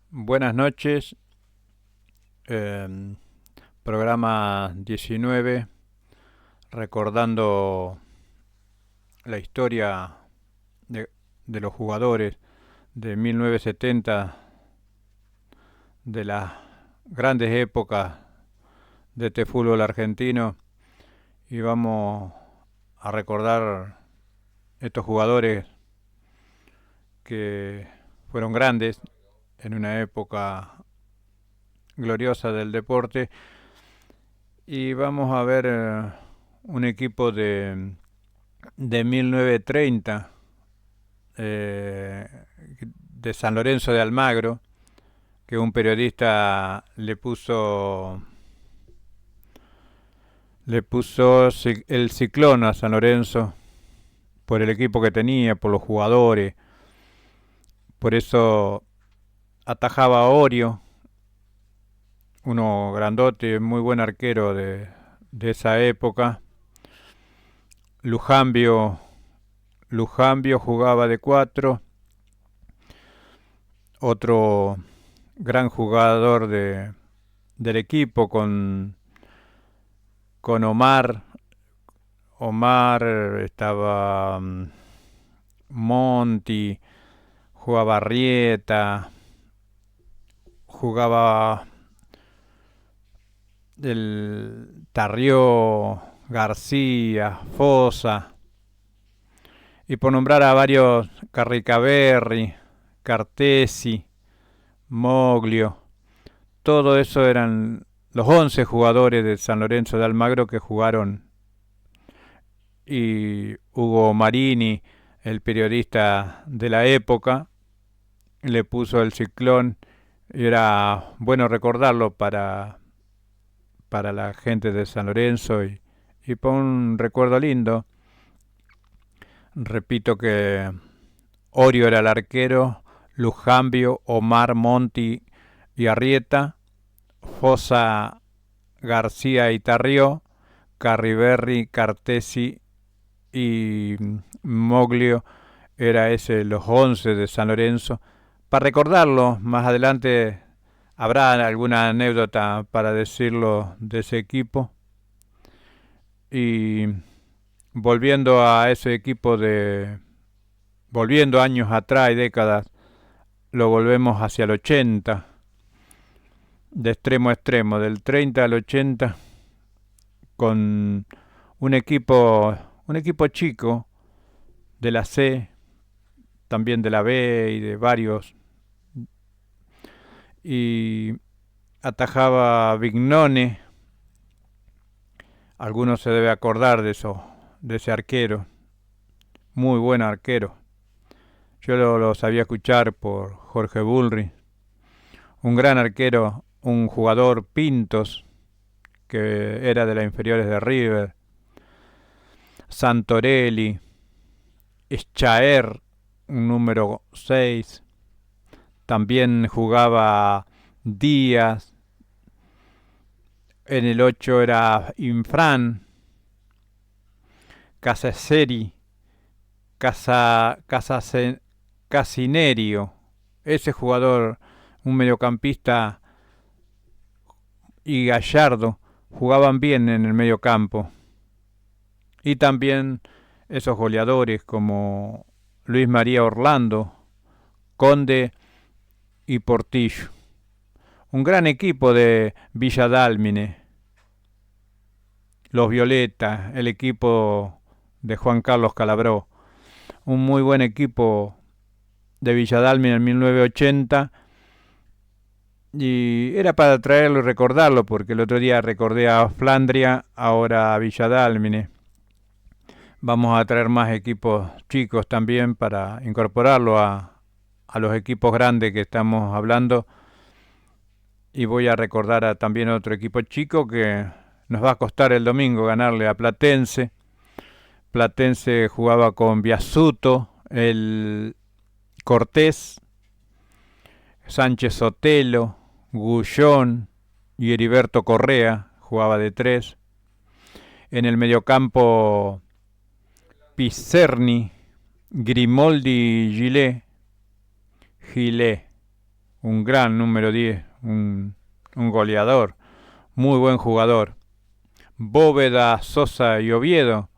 Buenas noches, eh, programa 19, recordando la historia de, de los jugadores de 1970, de las grandes épocas de este fútbol argentino, y vamos a recordar estos jugadores que fueron grandes en una época gloriosa del deporte. Y vamos a ver un equipo de 1930, eh, de San Lorenzo de Almagro, que un periodista le puso el ciclón a San Lorenzo por el equipo que tenía, por los jugadores. Por eso atajaba a Orio, uno grandote, muy buen arquero de esa época. Lujambio, Lujambio jugaba de 4, otro gran jugador del equipo con Omar. Omar estaba Monti, jugaba Rieta, jugaba el Tarrió, García, Fosa, y por nombrar a varios, Carricaberri, Cartesi, Moglio. Todo eso eran los 11 jugadores de San Lorenzo de Almagro que jugaron. Y Hugo Marini, el periodista de la época, le puso el ciclón, y era bueno recordarlo para la gente de San Lorenzo, y por un recuerdo lindo. Repito que Orio era el arquero, Lujambio, Omar, Monti y Arrieta, Fosa, García y Tarrió, Carriberri, Cartesi y Moglio era ese los 11 de San Lorenzo. Para recordarlo, más adelante habrá alguna anécdota para decirlo de ese equipo. Y volviendo a ese equipo volviendo años atrás y décadas, lo volvemos hacia el 80, de extremo a extremo, del 30 al 80, con un equipo, un equipo chico de la C, también de la B y de varios, y atajaba Vignone. Algunos se debe acordar de ese arquero, muy buen arquero. Yo lo sabía escuchar por Jorge Bullrich, un gran arquero, un jugador Pintos, que era de las inferiores de River, Santorelli, Schaer, un número 6, también jugaba Díaz, en el 8 era Infran, Casaseri, Casinerio, ese jugador, un mediocampista, y Gallardo jugaban bien en el medio campo. Y también esos goleadores como Luis María Orlando, Conde y Portillo. Un gran equipo de Villa Dálmine, los Violetas, el equipo de Juan Carlos Calabró. Un muy buen equipo de Villa Dálmine en 1980. Y era para traerlo y recordarlo, porque el otro día recordé a Flandria, ahora a Villa Dálmine. Vamos a traer más equipos chicos también para incorporarlo a los equipos grandes que estamos hablando. Y voy a recordar también otro equipo chico que nos va a costar el domingo ganarle a Platense. Platense jugaba con Biasuto, el Cortés, Sánchez Sotelo, Gullón y Heriberto Correa, jugaba de 3. En el mediocampo, Picerni, Grimoldi y Gillet. un gran número 10, un goleador, muy buen jugador. Bóveda, Sosa y Oviedo,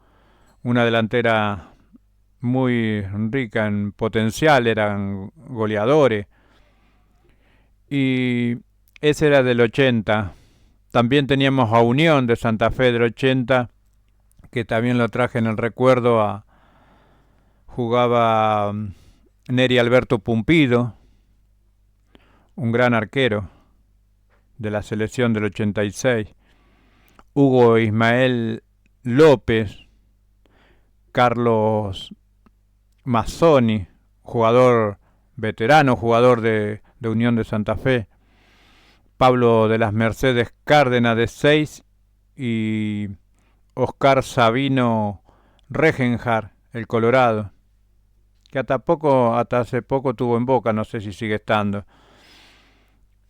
una delantera muy rica en potencial, eran goleadores. Y ese era del 80. También teníamos a Unión de Santa Fe del 80, que también lo traje en el recuerdo. Jugaba Neri Alberto Pumpido, un gran arquero de la selección del 86. Hugo Ismael López, Carlos Mazzoni, jugador veterano, jugador de Unión de Santa Fe. Pablo de las Mercedes Cárdenas de 6 y Oscar Sabino Regenjar, el Colorado, que hasta hace poco tuvo en Boca, no sé si sigue estando.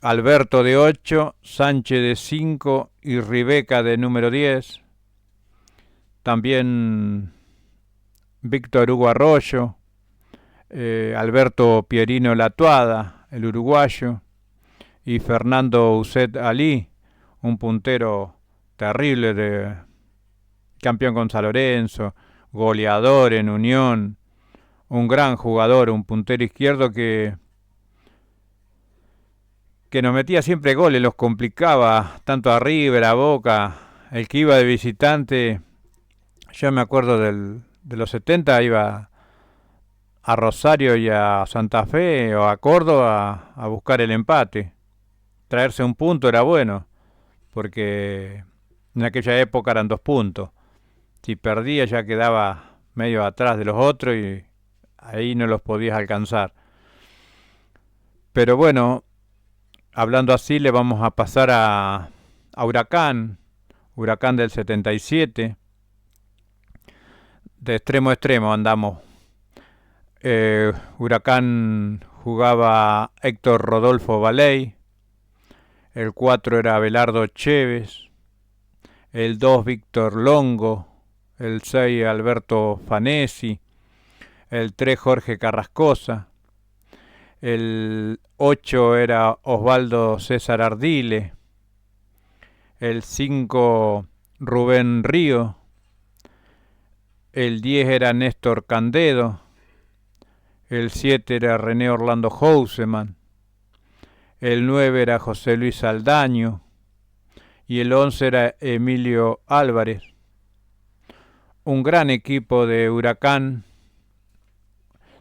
Alberto de 8, Sánchez de 5 y Ribeca de número 10. También Víctor Hugo Arroyo, Alberto Pierino Latuada, el uruguayo, y Fernando Uset Ali, un puntero terrible, de campeón con San Lorenzo, goleador en Unión, un gran jugador, un puntero izquierdo que nos metía siempre goles, los complicaba, tanto a River, a Boca. El que iba de visitante, yo me acuerdo de los 70, iba a Rosario y a Santa Fe o a Córdoba a buscar el empate. Traerse un punto era bueno, porque en aquella época eran 2 puntos. Si perdía ya quedaba medio atrás de los otros y ahí no los podías alcanzar. Pero bueno, hablando así, le vamos a pasar a Huracán del 77. De extremo a extremo andamos. Huracán jugaba Héctor Rodolfo Valey, el 4 era Abelardo Chévez, el 2 Víctor Longo, el 6 Alberto Fanesi, el 3 Jorge Carrascosa, el 8 era Osvaldo César Ardile, el 5 Rubén Río, el 10 era Néstor Candedo, el 7 era René Orlando Houseman, el 9 era José Luis Aldaño y el 11 era Emilio Álvarez. Un gran equipo de Huracán,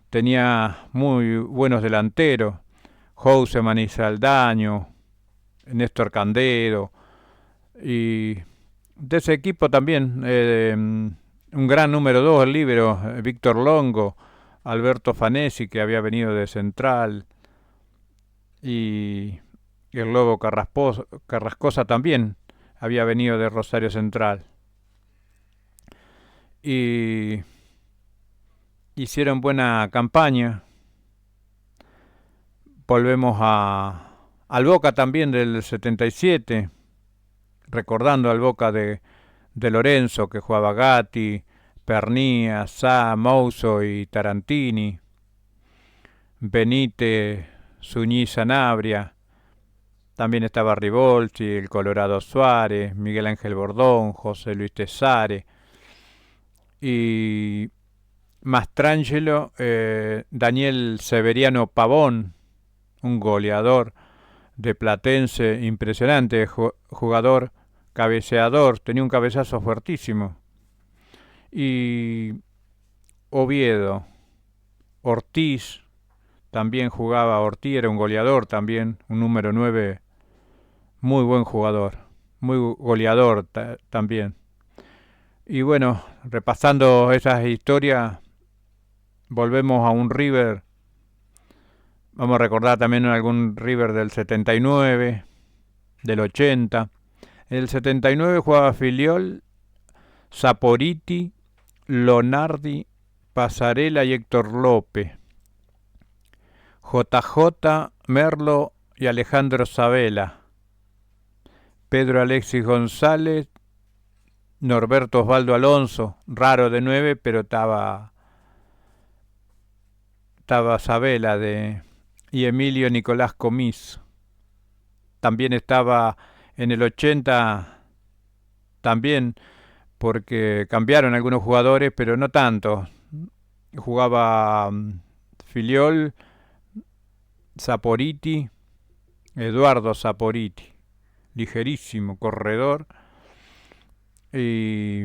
tenía muy buenos delanteros, Houseman y Saldaño, Néstor Candedo, y de ese equipo también un gran número 2, el líbero Víctor Longo, Alberto Fanesi, que había venido de Central, y el Lobo Carrascosa también había venido de Rosario Central. Y hicieron buena campaña. Volvemos al Boca también del 77, recordando al Boca de Lorenzo, que jugaba Gatti, Pernía, Sá, Mouso y Tarantini, Benítez, Suñí, Sanabria. También estaba Rivolti, el Colorado Suárez, Miguel Ángel Bordón, José Luis Tesare y Mastrangelo, Daniel Severiano Pavón, un goleador de Platense impresionante, jugador cabeceador, tenía un cabezazo fuertísimo. Y Oviedo, Ortiz, también jugaba. Ortiz era un goleador también, un número 9, muy buen jugador, muy goleador también. Y bueno, repasando esas historias, volvemos a un River. Vamos a recordar también algún River del 79, del 80. En el 79 jugaba Filiol, Saporiti, Lonardi, Pasarela y Héctor López. JJ, Merlo y Alejandro Sabela. Pedro Alexis González, Norberto Osvaldo Alonso, raro de 9, pero estaba Sabela de y Emilio Nicolás Comis. También estaba en el 80, también porque cambiaron algunos jugadores, pero no tanto. Jugaba Filiol, Saporiti, Eduardo Saporiti, ligerísimo corredor, y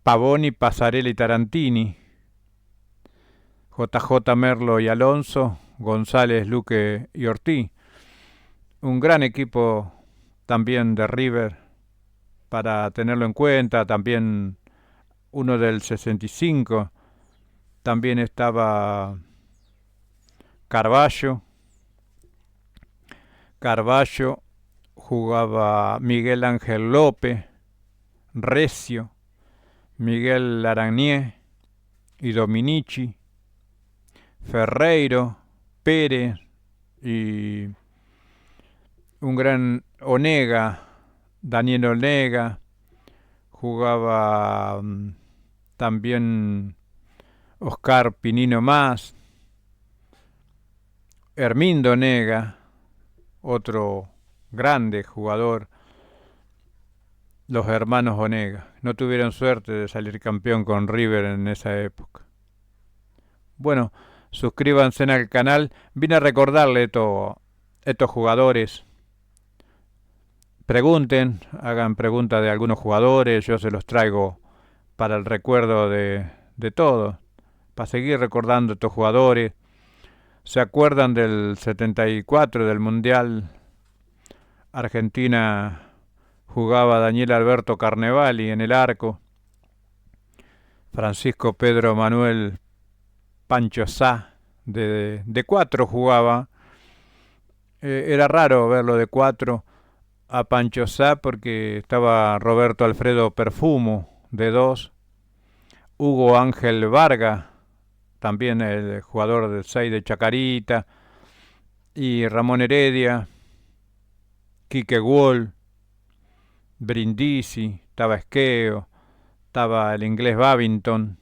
Pavoni, Pasarela y Tarantini, JJ Merlo y Alonso, González, Luque y Ortiz. Un gran equipo también de River para tenerlo en cuenta, también uno del 65, también estaba Carballo, jugaba Miguel Ángel López, Recio, Miguel Laragnier y Dominici, Ferreiro, Pérez y un gran Onega, Daniel Onega, jugaba también Oscar Pinino Más, Hermindo Onega, otro grande jugador. Los hermanos Onega no tuvieron suerte de salir campeón con River en esa época. Bueno, suscríbanse al canal. Vine a recordarle estos jugadores. Pregunten, hagan preguntas de algunos jugadores. Yo se los traigo para el recuerdo de todos. Para seguir recordando estos jugadores. ¿Se acuerdan del 74, del Mundial? Argentina jugaba Daniel Alberto Carnevali en el arco. Francisco Pedro Manuel Pancho Sá, de 4 jugaba. Era raro verlo de 4 a Pancho Sá porque estaba Roberto Alfredo Perfumo de 2. Hugo Ángel Vargas, también el jugador del 6 de Chacarita. Y Ramón Heredia, Quique Wall, Brindisi, estaba Esqueo, estaba el inglés Babington,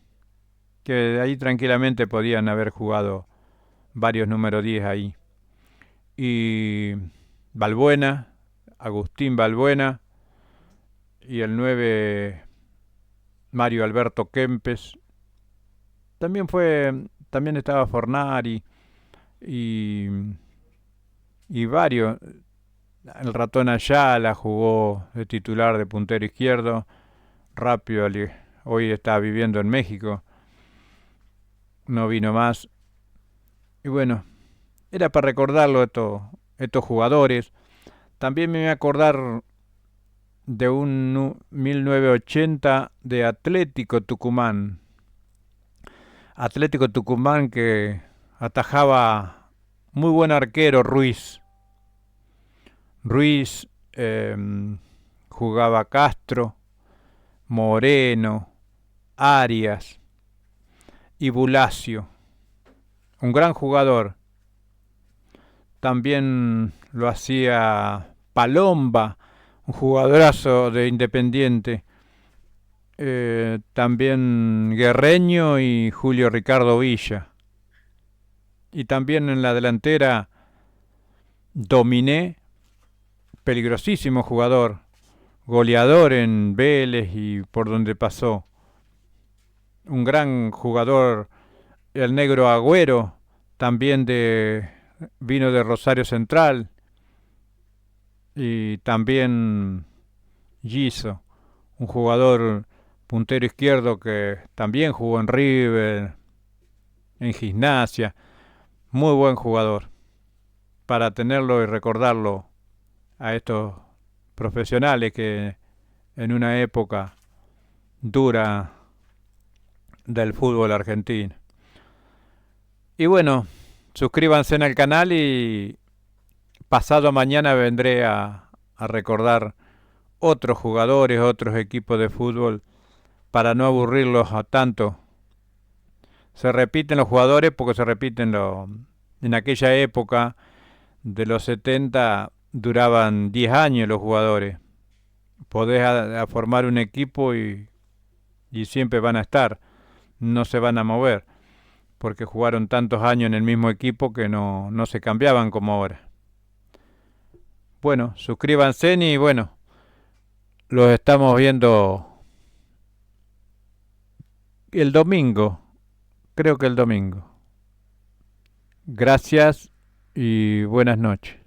que de ahí tranquilamente podían haber jugado varios número 10 ahí. Y Balbuena, Agustín Balbuena, y el 9 Mario Alberto Kempes. También estaba Fornari y varios. El ratón Ayala jugó de titular de puntero izquierdo. Rapio hoy está viviendo en México. No vino más. Y bueno, era para recordarlo estos jugadores. También me voy a acordar de un 1980 de Atlético Tucumán. Atlético Tucumán que atajaba muy buen arquero Ruiz. Jugaba Castro, Moreno, Arias y Bulacio. Un gran jugador. También lo hacía Palomba, un jugadorazo de Independiente. También Guerreño y Julio Ricardo Villa. Y también en la delantera Dominé, peligrosísimo jugador, goleador en Vélez y por donde pasó. Un gran jugador, el negro Agüero, también vino de Rosario Central. Y también Giso, un jugador puntero izquierdo que también jugó en River, en Gimnasia. Muy buen jugador. Para tenerlo y recordarlo a estos profesionales que en una época dura del fútbol argentino. Y bueno, suscríbanse al canal y pasado mañana vendré a recordar otros jugadores, otros equipos de fútbol para no aburrirlos a tanto. Se repiten los jugadores porque se repiten en aquella época de los 70 duraban 10 años los jugadores. Podés a formar un equipo y siempre van a estar, no se van a mover. porque jugaron tantos años en el mismo equipo que no se cambiaban como ahora. Bueno, suscríbanse y bueno, los estamos viendo el domingo, creo que el domingo. Gracias y buenas noches.